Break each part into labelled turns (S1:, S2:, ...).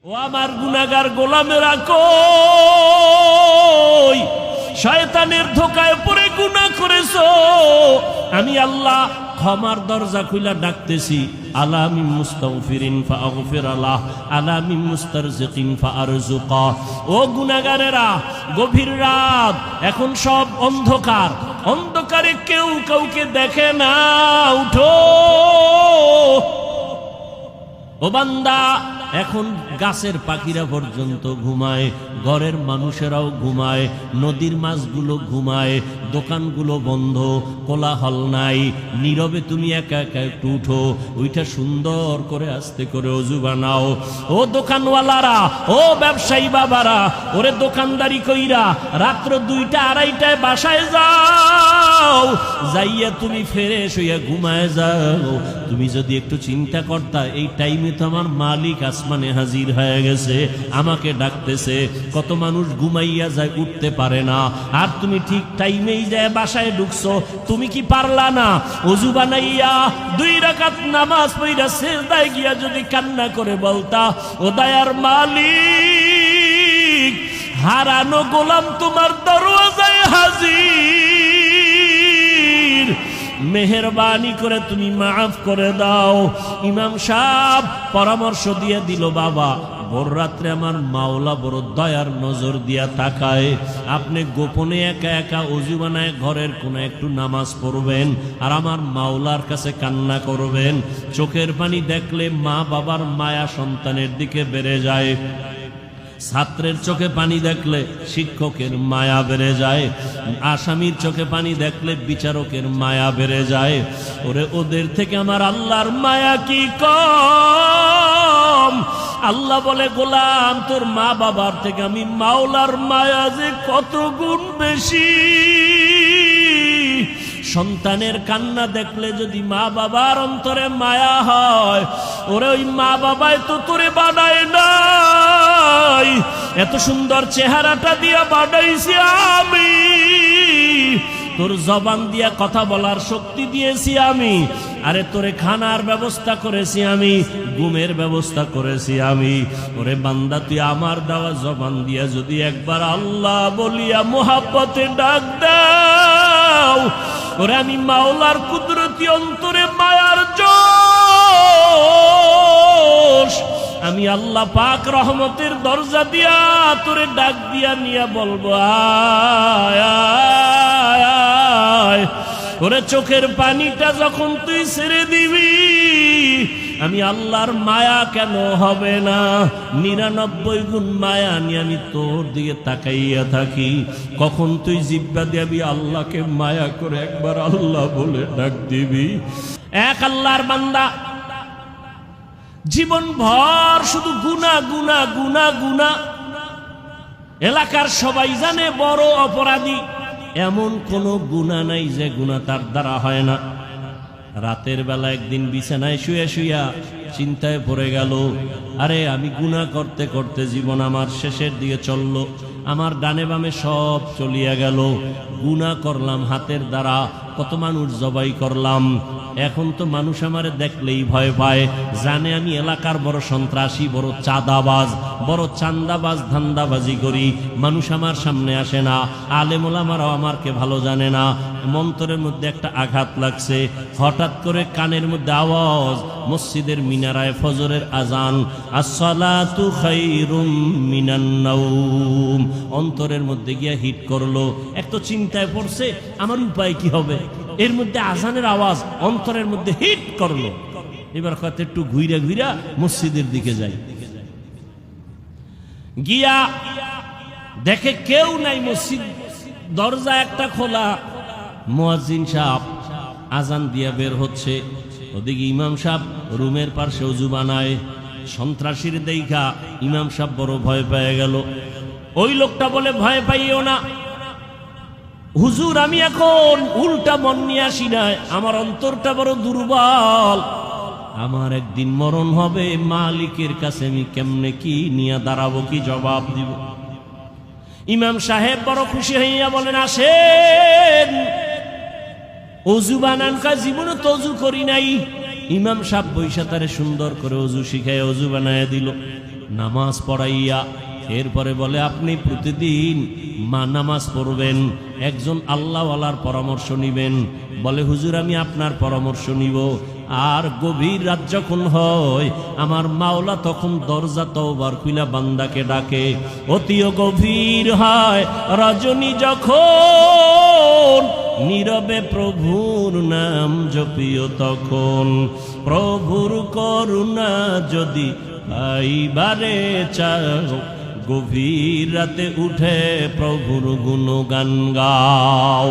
S1: ও আমার গুনাহগার গোলামেরা কই, শয়তানের ধোকায় পড়ে গুনাহ করেছো। আমি আল্লাহ ক্ষমার দরজা খুলে ডাকতেছি। আলা মিন মুস্তাগফিরিন ফাগফির আলাহ, আলা মিন মুস্তারজিকিন ফারজুকা। ও গুনাহগারেরা, গভীর রাত, এখন সব অন্ধকার, অন্ধকারে কেউ কাউকে দেখে না। উঠো ও বান্দা, এখন গাছের পাখিরা পর্যন্ত ঘুমায়, ঘরের মানুষেরাও ঘুমায়, নদীর মাছগুলো ঘুমায়, দোকানগুলো বন্ধ, কোলাহল নাই, নীরবে তুমি একা একা একটু উঠো, ওইটা সুন্দর করে আস্তে করে ওযু বানাও। ও দোকানওয়ালারা, ও ব্যবসায়ী বাবারা, ওরে দোকানদারি কইরা রাত্র 2টা 2:30টায় বাসায় যাও, যাইয়া তুমি ফ্রেশ হইয়া ঘুমায় যাও। তুমি যদি একটু চিন্তা করতা, এই টাইমে তো আমার মালিক আসমানে হাজির হয়ে গেছে, আমাকে ডাকতেছে। কত মানুষ ঘুমাইয়া যায়, উঠতে পারে না, আর তুমি ঠিক টাইমেই যায় বাসায় ঢুকছো। তুমি কি পারলা না ওযু বানাইয়া 2 রাকাত নামাজ পড়া সিজদায় গিয়া যদি কান্না করে বলতা, ও দয়ার মালিক, হারানো গোলাম তোমার দরওয়াজায় হাজির, মেহেরবানি করে তুমি মাফ করে দাও। ইমাম সাহেব পরামর্শ দিয়ে দিল, বাবা ভোর রাত্রে আমার মাওলা বড় দয়ার নজর দিয়া তাকায়। আপনি গোপনে একা একা ওযু বানায় ঘরের কোনে একটু নামাজ পড়বেন, আর আমার মাওলার কাছে কান্না করবেন। চোখের পানি দেখলে মা বাবার মায়া সন্তানের দিকে বেড়ে যায়, ছাত্রের চোখে পানি দেখলে শিক্ষকের মায়া বেড়ে যায়, আসামির চোখে পানি দেখলে বিচারকের মায়া বেড়ে যায়। ওরে ওদের থেকে আমার আল্লাহর মায়া কি কম? আল্লাহ বলে, গোলাম, তোর মা বাবার থেকে আমি মাওলার মায়া যে কত গুণ বেশি। সন্তানের কান্না দেখলে যদি মা বাবার অন্তরে মায়া হয়, ওরে ওই মা বাবাই তো তোরে বানায় নাই, এত সুন্দর চেহারাটা দিয়া বানাইছি আমি, তোর জবান দিয়া কথা বলার শক্তি দিয়েছি আমি, আরে তোরে খানার ব্যবস্থা করেছি আমি, ঘুমের ব্যবস্থা করেছি আমি। ওরে বান্দা, তুই আমার দেওয়া জবান দিয়া যদি একবার আল্লাহ বলিয়া মোহাব্বতে ডাক দাও, ওরে আমি মাওলার কুদরতি অন্তরে মায়ার জোশ, আমি আল্লাহ পাক রহমতের দরজা দিয়া তোরে ডাক দিয়া নিয়া বলবো, আয় আয় আয়। ওরে চোখের পানিটা যখন তুই ছেড়ে দিবি, আমি আল্লাহর মায়া কেন হবে না? 99 গুণ মায়া নিয়ে আমি তোর দিকে তাকাইয়া থাকি। কখন তুই জিহ্বা দিবি আল্লাহকে মায়া করে একবার আল্লাহ বলে ডাক দিবি? এক আল্লাহর বান্দা জীবন ভর শুধু গুনাহ গুনাহ গুনাহ গুনাহ। এলাকার সবাই জানে বড় অপরাধী, এমন কোন গুনাহ নাই যে গুনাহ তার দ্বারা হয় না। রাতের বেলা একদিন বিছানায় শুয়ে শুয়া চিন্তায় পড়ে গেল, আরে আমি গুনাহ করতে করতে জীবন আমার শেষের দিকে চললো, আমার ডানে বামে সব চলিয়া গেল, গুনাহ করলাম হাতের দ্বারা, কত মানুষ জবাই করলাম। এখন তো মানুষ আমারে দেখলেই ভয় পায়, জানে আমি এলাকার বড় সন্ত্রাসী, বড় চাঁদাবাজ, বড় চান্দাবাজ, ধান্দাবাজি করি। মানুষ আমার সামনে আসে না, আলেম ওলামারাও আমাকে ভালো জানে না। মন্তরের মধ্যে একটা আঘাত লাগছে, হঠাৎ করে কানের মধ্যে আওয়াজ, মসজিদের মিনারায় ফজরের আজান, আসসালাতু খায়রুম মিনান নাওম। অন্তরের মধ্যে গিয়া হিট করলো, এক তো চিন্তায় পড়ছে আমার উপায় কি হবে, এর মধ্যে আজানের আওয়াজ অন্তরের মধ্যে হিট করলো। এবার হয়তো একটু ঘুইরা ঘুইরা মসজিদের দিকে যাই, গিয়া দেখে কেউ নাই, মসজিদ দরজা একটা খোলা, মুয়াজ্জিন সাহেব আজান দিয়া বের হচ্ছে, ওদিকে ইমাম সাহেব রুমের পাশে ওযু বানায়। সন্ত্রাসীর দেখা ইমাম সাহেব বড় ভয় পেয়ে গেল। ওই লোকটা বলে, ভয় পাইও না হুজুর, আমি এখন উল্টা মন নিয়ে আসি নাই, আমার অন্তরটা বড় দুর্বল, আমার একদিন মরণ হবে, মালিকের কাছে আমি কেমনে কি নিয়ে দাঁড়াবো, কি জবাব দিব? ইমাম সাহেব বড় খুশি হইয়া বলেন, আসেন ওযু বানান। জীবনে তো ওযু করি নাই। ইমাম সাহেব বৈশা তারে সুন্দর করে ওযু শিখায় ওযু বানায় দিল। নামাজ পড়াইয়া এরপরে বলে আপনি প্রতিদিন নামাজ পড়বেন, একজন আল্লাহওয়ালার পরামর্শ নিবেন। বলে হুজুর আমি আপনার পরামর্শ নিব। আর গভীর রাত যখন হয় আমার মাওলা তখন দরজা তওবার খুইলা বান্দাকে ডাকে। অতিও গভীর হয় রজনী যখন, নীরবে প্রভুর নাম জপিও তখন। প্রভুর করুণা যদি পাইবারে চাও, গভীর রাতে উঠে প্রভুর গুণগান গাও।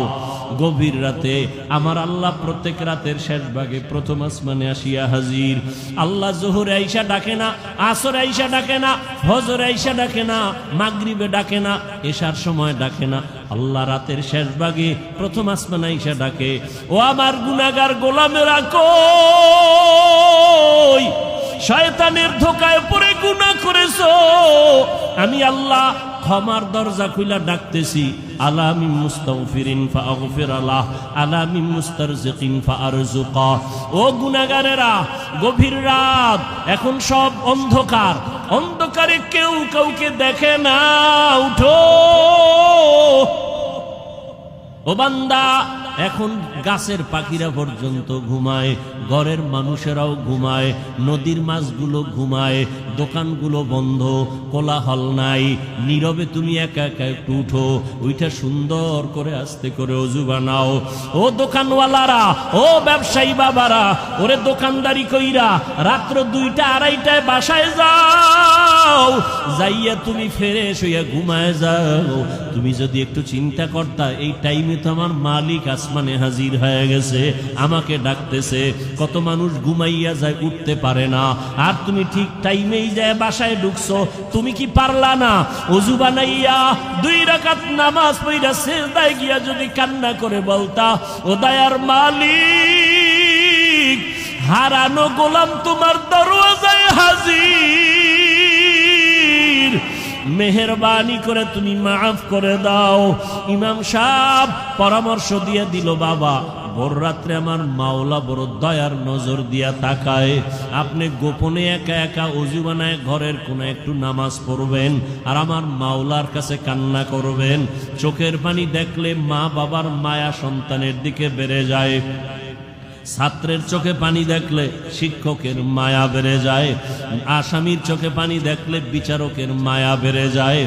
S1: গভীর রাতে আমার আল্লাহ প্রত্যেক রাতের শেষ ভাগে প্রথম আসমানে আসিয়া হাজির। আল্লাহ জোহরে আইসা ডাকে না, আসরে আইসা ডাকে না, ফজরে আইসা ডাকে না, মাগরিবে ডাকে না, এশার সময় ডাকে না। আল্লাহ রাতের শেষ ভাগে প্রথম আসমানে আইসা ডাকে, ও আমার গুনাহগার গোলামেরা কই? শয়তানের ধোকায় পড়ে গুনাহ করেছো, আমি আল্লাহ ক্ষমার দরজা খুইলা ডাকতেছি। আলা মিন মুস্তাগফিরিন ফাগফির আলাহ, আলা মিন মুস্তারজিকিন ফারজুকা। ও গুনাহগারেরা, গভীর রাত, এখন সব অন্ধকার, অন্ধকারে কেউ কাউকে দেখে না, উঠো ও বান্দা। এখন গাছের পাখিরা পর্যন্ত ঘুমায়, ঘরের মানুষেরাও ঘুমায়, নদীর মাছগুলো ঘুমায়, দোকানগুলো বন্ধ, কোলাহল নাই, নীরবে তুমি একা একা একটু উঠো, ওইটা সুন্দর করে আস্তে করে অজু বানাও। ও দোকানওয়ালারা, ও ব্যবসায়ী বাবারা, ওরে দোকানদারি কইরা রাত্র 2টা 2:30টায় বাসায় যাও, যাইয়া তুমি ফ্রেশ হইয়া ঘুমায় যাও। তুমি যদি একটু চিন্তা করতা এই টাইমে তো আমার মালিক আসমানে হাজির হয়ে গেছে, আমাকে ডাকতেছে। কত মানুষ ঘুমাইয়া যায়, উঠতে পারে না, আর তুমি ঠিক টাইমেই যায় বাসায় ঢুকছো। তুমি কি পারলা না ওযু বানাইয়া 2 রাকাত নামাজ পড়া সিজদায় গিয়া যদি কান্না করে বলতা, ও দয়ার মালিক, হারানো গোলাম তোমার দরওয়াজায় হাজির, মেহেরবানি করে তুমি মাফ করে দাও। ইমাম সাহেব পরামর্শ দিয়ে দিল, বাবা ভোর রাত্রে আমার মাওলা বড় দয়ার নজর দিয়া তাকায়। আপনি গোপনে একা একা ওযু বানায় ঘরের কোন একটু নামাজ পড়বেন, আর আমার মাওলার কাছে কান্না করবেন। চোখের পানি দেখলে মা বাবার মায়া সন্তানের দিকে বেড়ে যায়, ছাত্রের চোখে পানি দেখলে শিক্ষকের মায়া বেড়ে যায়, আসামির চোখে পানি দেখলে বিচারকের মায়া বেড়ে যায়।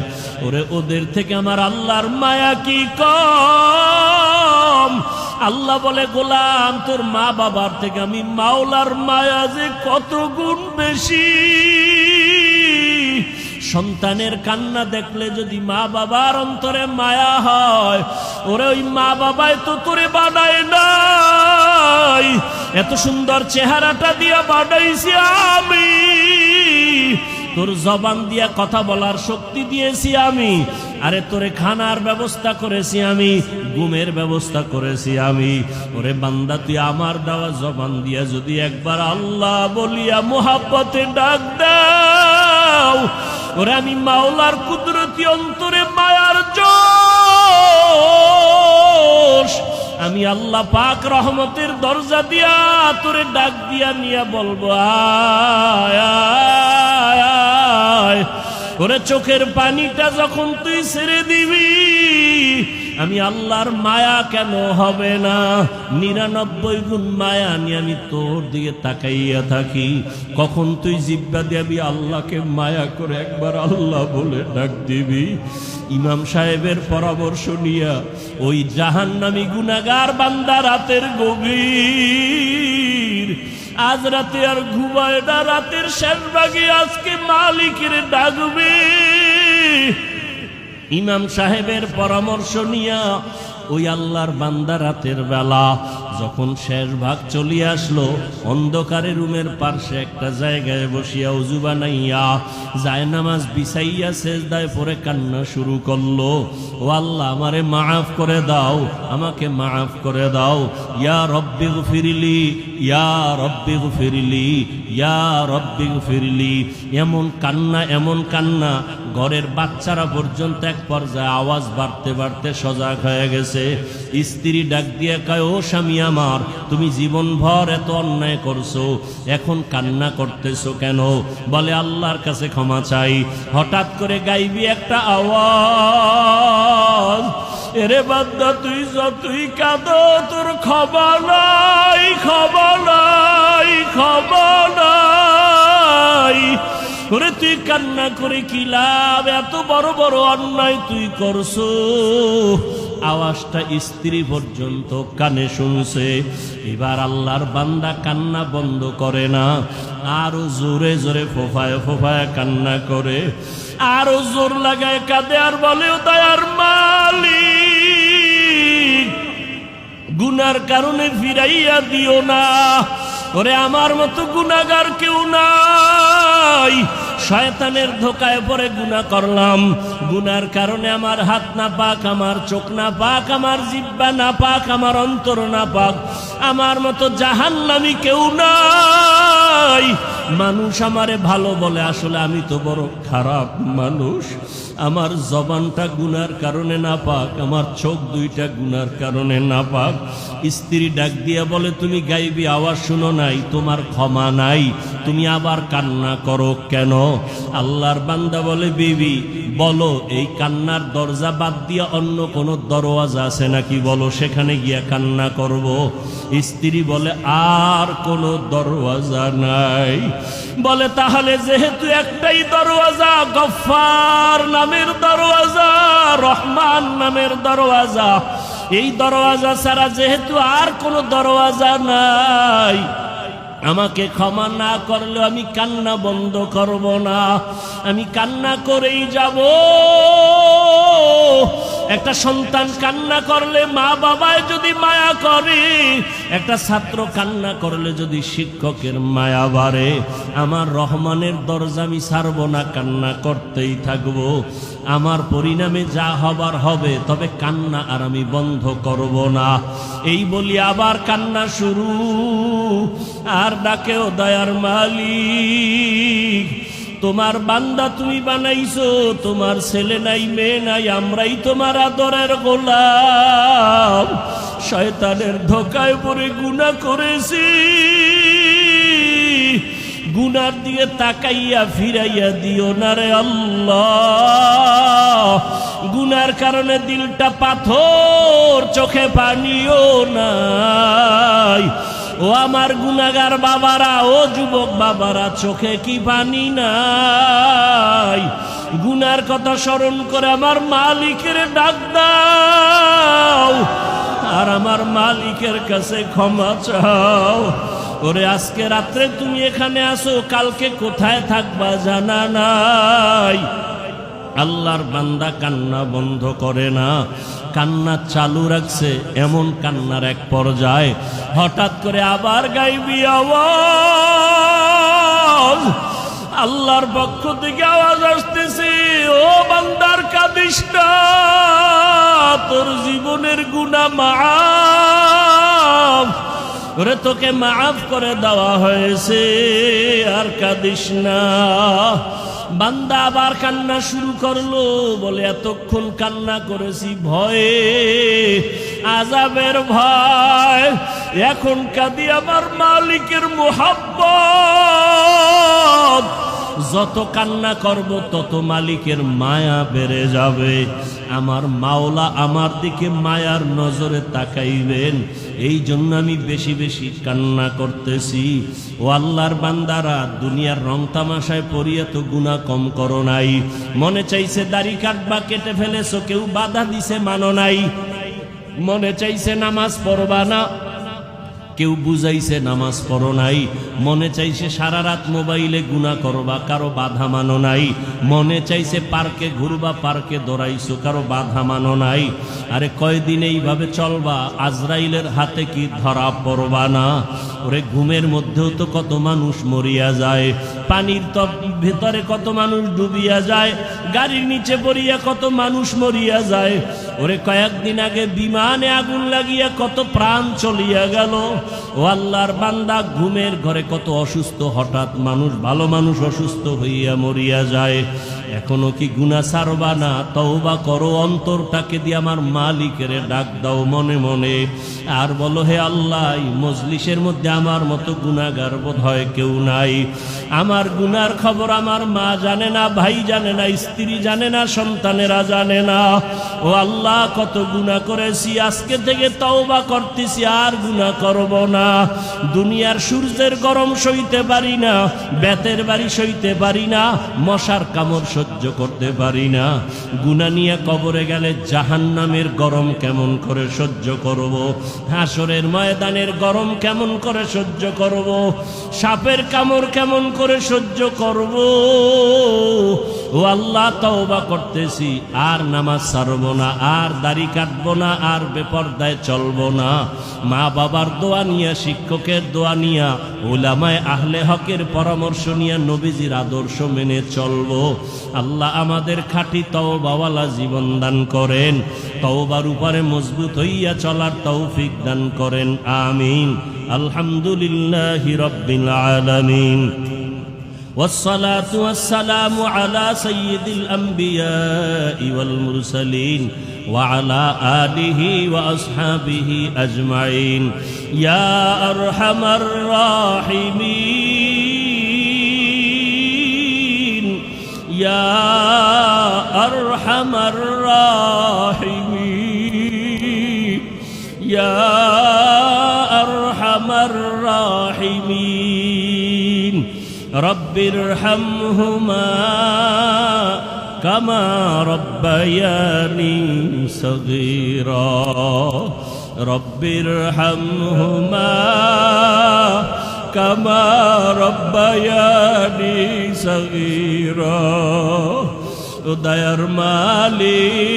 S1: ওরে ওদের থেকে আমার আল্লাহর মায়া কি কম? আল্লাহ বলে, গোলাম তোর মা বাবার থেকে আমি মাওলার মায়া যে কত গুণ বেশি। সন্তানের কান্না দেখলে যদি মা বাবার অন্তরে মায়া হয়, ওরে ওই মা বাবাই তো তোরে বানায় নাই, এত সুন্দর চেহারাটা দিয়া বানাইছি আমি, তোর জবান দিয়া কথা বলার শক্তি দিয়েছি আমি, আরে তোরে খানার ব্যবস্থা করেছি আমি, ঘুমের ব্যবস্থা করেছি আমি। ওরে বান্দা, তুই আমার দেওয়া জবান দিয়া যদি একবার আল্লাহ বলিয়া মোহাব্বতে ডাক দাও, ওরে আমি মাওলার কুদরতি অন্তরে মায়ার জোশ, আমি আল্লাহ পাক রহমতের দরজা দিয়া তোরে ডাক দিয়া নিয়া বলবো, আয় আয় আয়। ওরে চোখের পানিটা যখন তুই ছেড়ে দিবি, আমি আল্লাহর মায়া কেন হবে না? 99 গুণ মায়া নিয়ে আমি তোর দিকে তাকাইয়া থাকি। কখন তুই জিব্বা দিবি আল্লাহকে মায়া করে একবার আল্লাহ বলে ডাক দিবি। ইমাম সাহেবের পরামর্শ নিয়া ওই জাহান্নামী গুনাহগার বান্দা রাতের গভীর, আজ রাতে আর ঘুমায় না, রাতের শেষ ভাগে আজকে মালিকের ডাকবে। ইমাম সাহেবের পরামর্শ নিয়া ওই আল্লাহর বান্দা রাতের বেলা যখন শেষ ভাগ চলে আসলো, অন্ধকারে রুমের পাশে একটা জায়গায় বসিয়া ওযু বানাইয়া জায়নামাজ বিছাইয়া সিজদায় পড়ে কান্না শুরু করলো, ও আল্লাহ আমারে মাফ করে দাও, আমাকে মাফ করে দাও, ইয়া রব্বি গফিরলি, ইয়া রব্বি গফিরলি, ইয়া রব্বি গফিরলি। এমন কান্না, এমন কান্না, ঘরের বাচ্চারা পর্যন্ত এক পর্যায়ে আওয়াজ বাড়তে বাড়তে সজাগ হয়ে গেছে। স্ত্রী ডাক দিয়ে কয়, ও স্বামী আমার, তুমি জীবনভর এত অন্যায় করছো, এখন কান্না করতেছো কেন? বলে আল্লাহর কাছে ক্ষমা চাই। হঠাৎ করে গাইবি একটা আওয়াজ, এরে বান্দা তুই যতই কাঁদো তোর ক্ষমা নাই, ক্ষমা নাই, ক্ষমা নাই। করে তুই কান্না করে কি লাভ? এত বড় বড় অন্যায় তুই করছো। আওয়াজটা স্ত্রী পর্যন্ত কানে শুনছে। এবার আল্লাহর বান্দা কান্না বন্ধ করে না, আরো জোরে জোরে ফোফায় ফোফায় কান্না করে, আরো জোর লাগায় কাঁদে আর বলে, ও দয়ার মালিক, গুনার কারণে ফিরাইয়া দিও না। ওরে আমার মতো গুনাহগার কেউ নাই, শয়তানের ধোকায় পড়ে গুনাহ করলাম, গুনার কারণে আমার হাত না পাক, আমার চোখ না পাক, আমার জিহ্বা না পাক, আমার অন্তর না পাক, আমার মতো জাহান্নামী কেউ নাই। মানুষ আমারে ভালো বলে, আসলে আমি তো বড় খারাপ মানুষ। আমার জবানটা গুনার কারণে না পাক, আমার চোখ দুইটা গুনার কারণে না পাক। স্ত্রী ডাক দিয়া বলে, তুমি গাইবি আওয়াজ শুনো নাই, তোমার ক্ষমা নাই, তুমি আবার কান্না করো কেন? আল্লাহর বান্দা বলে, বিবি বলো, এই কান্নার দরজা বাদ দিয়া অন্য কোনো দরওয়াজা আছে নাকি? বলো, সেখানে গিয়া কান্না করব। স্ত্রী বলে, আর কোনো দরওয়াজা নাই। বলে, তাহলে যেহেতু একটাই দরওয়াজা, গফফার নামের দরওয়াজা, রহমান নামের দরওয়াজা, এই দরওয়াজা ছাড়া যেহেতু আর কোনো দরওয়াজা নাই, আমাকে ক্ষমা না করলেও আমি কান্না বন্ধ করব না, আমি কান্না করেই যাব। একটা সন্তান কান্না করলে মা বাবায় যদি মায়া করে, একটা ছাত্র কান্না করলে যদি শিক্ষকের মায়া বাড়ে, আমার রহমানের দরজা আমি ছাড়ব না, কান্না করতেই থাকব। আমার পরিণামে যা হবার হবে, তবে কান্না আর আমি বন্ধ করব না। এই বলি আবার কান্না শুরু, আর ডাকেও, দয়ার মালিক, তোমার বান্দা তুমি বানাইছো, তোমার ছেলে নাই মেয়ে নাই, আমরাই তোমার আদরের গোলাম, শয়তানের ধোকায় পড়ে গুনাহ করেছি, গুনার দিকে তাকাইয়া ফিরাইয়া দিও না রে আল্লাহ। গুনার কারণে দিলটা পাথর, চোখে পানিও নাই। ও আমার গুনাহগার বাবারা, ও যুবক বাবারা, চোখে কি পানি নাই? গুনার কথা স্মরণ করে আমার মালিকের ডাক দাও, আর আমার মালিকের কাছে ক্ষমা চাও। ওরে আজকে রাত্রে তুমি এখানে আসো, কালকে কোথায় থাকবা জানা নাই। আল্লাহর বান্দা কান্না বন্ধ করে না, কান্না চালু রাখছে। এমন কান্নার এক পর্যায়ে হঠাৎ করে আবার গাইবি আওয়াজ, আল্লাহর পক্ষ থেকে আওয়াজ আসতেছে, ও বান্দার কাঁদিস না, তোর জীবনের গুনাহ মাফ, ওরে তোকে মাফ করে দেওয়া হয়েছে, আর কাঁদিস না। বান্দা আবার কান্না শুরু করলো, বলে এতক্ষণ কান্না করেছি ভয়ে, আযাবের ভয়, এখন কাঁদি আমার মালিকের মুহাব্বত। যত কান্না করব তত মালিকের মায়া বেড়ে যাবে, আমার মাওলা আমার দিকে মায়ার নজরে তাকাইবেন। এই জন্য আমি বেশি বেশি কান্না করতেছি। ও আল্লাহর বান্দারা, দুনিয়ার রং তামাশায় পড়িয়া তো গুনাহ কম করো নাই। মনে চাইছে দাড়ি কাটবা, কেটে ফেলেছো, কেউ বাধা দিছে মানো নাই। মনে চাইছে নামাজ পড়বা না, কেউ বুঝাইছে নামাজ পড়ো নাই। মনে চাইছে সারা রাত মোবাইলে গুনাহ করবা, কারো বাধা মানো নাই। মনে চাইছে পার্কে ঘুরবা, পার্কে দৌড়াইছো, কারো বাধা মানো নাই। আরে কয়দিন এইভাবে চলবা, আজরাইলের হাতে কি ধরা পড়বা না? ওরে ঘুমের মধ্যেও তো কত মানুষ মরিয়া যায়, পানির ভেতরে কত মানুষ ডুবিয়া যায়, গাড়ির নিচে পড়িয়া কত মানুষ মরিয়া যায়। ওরে কয়েকদিন আগে বিমানে আগুন লাগিয়া কত প্রাণ চলিয়া গেল। ও আল্লাহর বান্দা, ঘুমের ঘরে কত অসুস্থ হঠাৎ মানুষ, ভালো মানুষ অসুস্থ হইয়া মরিয়া যায়। এখনো কি গুনাহ ছাড়বা না? তওবা করো, অন্তরটাকে দিয়ে আমার মালিকের ডাক দাও মনে মনে, আর বলো হে আল্লাহ, এই মজলিসের মধ্যে আমার মতো গুনাহগার বোধ হয় কেউ নাই। আমার গুনার খবর আমার মা জানে না, ভাই জানে না, স্ত্রী জানে না, সন্তানেরা জানে না। ও আল্লাহ, কত গুনাহ করেছি, আজকে থেকে তওবা করতেছি, আর গুনাহ করব না। দুনিয়ার সূর্যের গরম সইতে পারি না, বেতের বাড়ি সইতে পারি না, মশার কামড় সহ্য করতে পারি না। গুনাহ নিয়ে কবরে গেলে জাহান্নামের গরম কেমন করে সহ্য করব? হাসরের ময়দানের গরম কেমন করে সহ্য করব? সাপের কামড় কেমন করে সহ্য করব? ও আল্লাহ, তওবা করতেছি, আর নামাজ ছাড়ব না, আর দাড়ি কাটব না, আর বেপরদায় চলব না। মা বাবার দোয়া নিয়া, শিক্ষকের দোয়া নিয়া, উলামায়ে আহলে হকের পরামর্শ নিয়া নবীজির আদর্শ মেনে চলব। আল্লাহ আমাদের খাঁটি তওবাওয়ালা জীবন দান করেন, তওবার উপরে মজবুত হইয়া চলার তৌফিক দান করেন, আমিন। আলহামদুলিল্লাহি রাব্বিল আলামিন। والصلاة والسلام على سيد الأنبياء والمرسلين وعلى آله وأصحابه أجمعين يا أرحم الراحمين يا أرحم الراحمين يا أرحم الراحمين رب ارحمهما كما ربياني صغيرا رب ارحمهما كما ربياني صغيرا দয়ার মালিক,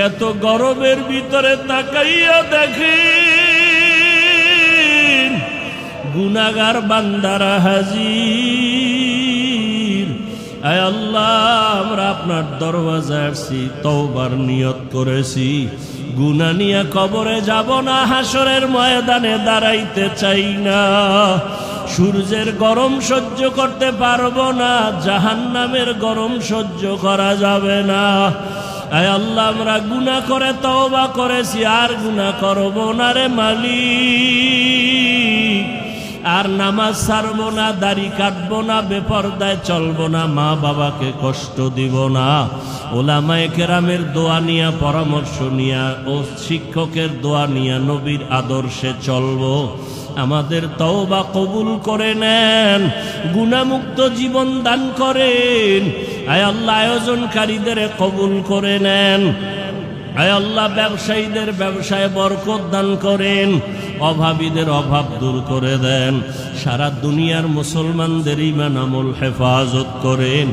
S1: এত গরমের ভিতরে তাকাইয়া দেখে গুনাহগার বান্দারা হাজির। আয় আল্লাহ, আমরা আপনার দরওয়াজায় আসছি, তওবার নিয়ত করেছি, গুনাহ নিয়ে কবরে যাব না, হাসরের ময়দানে দাঁড়াইতে চাই না। সূর্যের গরম সহ্য করতে পারবো না, জাহান্নামের গরম সহ্য করা যাবে না। আয় আল্লাহ, আমরা গুনাহ করে তওবা করেছি, আর গুনাহ করব না রে মালিক। আর নামাজ ছাড়ব না, দাড়ি কাটব না, বেপরদায় চলব না, মা বাবাকে কষ্ট দিব না। ওলামায়ে কেরামের দোয়া নিয়া, পরামর্শ নিয়া, ও শিক্ষকের দোয়া নিয়া নবীর আদর্শে চলব। আমাদের তওবা কবুল করে নেন, গুনাহমুক্ত জীবন দান করেন। আয় আল্লাহ, আয়োজনকারীদের কবুল করে নেন। আয় আল্লাহ, ব্যবসায়ীদের ব্যবসায় বরকত দান করেন, অভাবীদের অভাব দূর করে দেন। সারা দুনিয়ার মুসলমানদের ঈমান আমল হেফাজত করেন।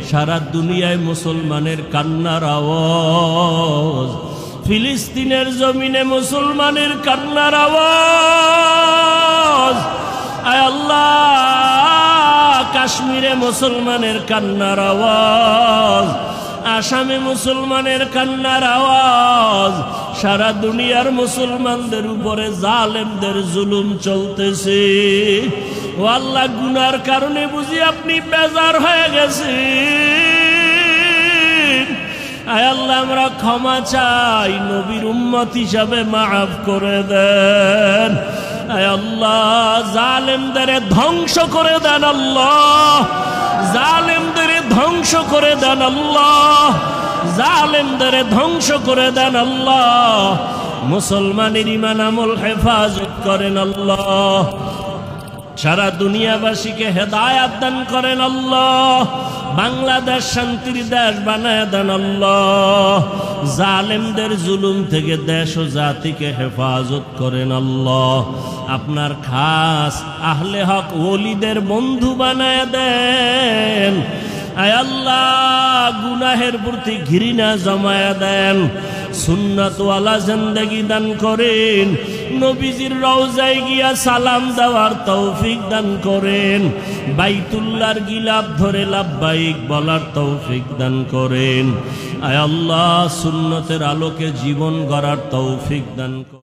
S1: সারা দুনিয়ায় মুসলমানের কান্নার আওয়াজ, ফিলিস্তিনের জমিনে মুসলমানের কান্নার আওয়াজ। আয় আল্লাহ, কাশ্মীরে মুসলমানের কান্নার আওয়াজ, আসামে মুসলমানের কান্নার আওয়াজ। সারা দুনিয়ার মুসলমানদের উপরে জালেমদের জুলুম চলতেছে। ও আল্লাহ, গুনার কারণে বুঝি আপনি বেজার হয়ে গেছেন। আয় আল্লাহ, আমরা ক্ষমা চাই, নবীর উম্মত হিসাবে মাফ করে দেন। আয় আল্লাহ, জালেমদের ধ্বংস করে দেন আল্লাহ, জালেমদের ধ্বংস করে দেন আল্লাহ, জালেমদের ধ্বংস করে দেন আল্লাহ। মুসলমানের ঈমান আমল হেফাজত করেন আল্লাহ। সারা দুনিয়াবাসীকে হেদায়াত দান করেন আল্লাহ। বাংলাদেশ শান্তির দেশ বানায় দেন আল্লাহ। জালেমদের জুলুম থেকে দেশ ও জাতিকে হেফাজত করেন আল্লাহ। আপনার খাস আহলে হক ওলিদের বন্ধু বানায় দেন। আয় আল্লাহ, গুনাহের প্রতি ঘৃণা জমায়া দেন, সুন্নাতওয়ালা জিন্দেগি দান করেন। নবীজির রওজায় গিয়া সালাম দেওয়ার তৌফিক দান করেন। বাইতুল্লাহর গিলাফ ধরে লাব্বাইক বলার তৌফিক দান করেন। আয় আল্লাহ, সুন্নতের আলোকে জীবন গড়ার তৌফিক দান করেন।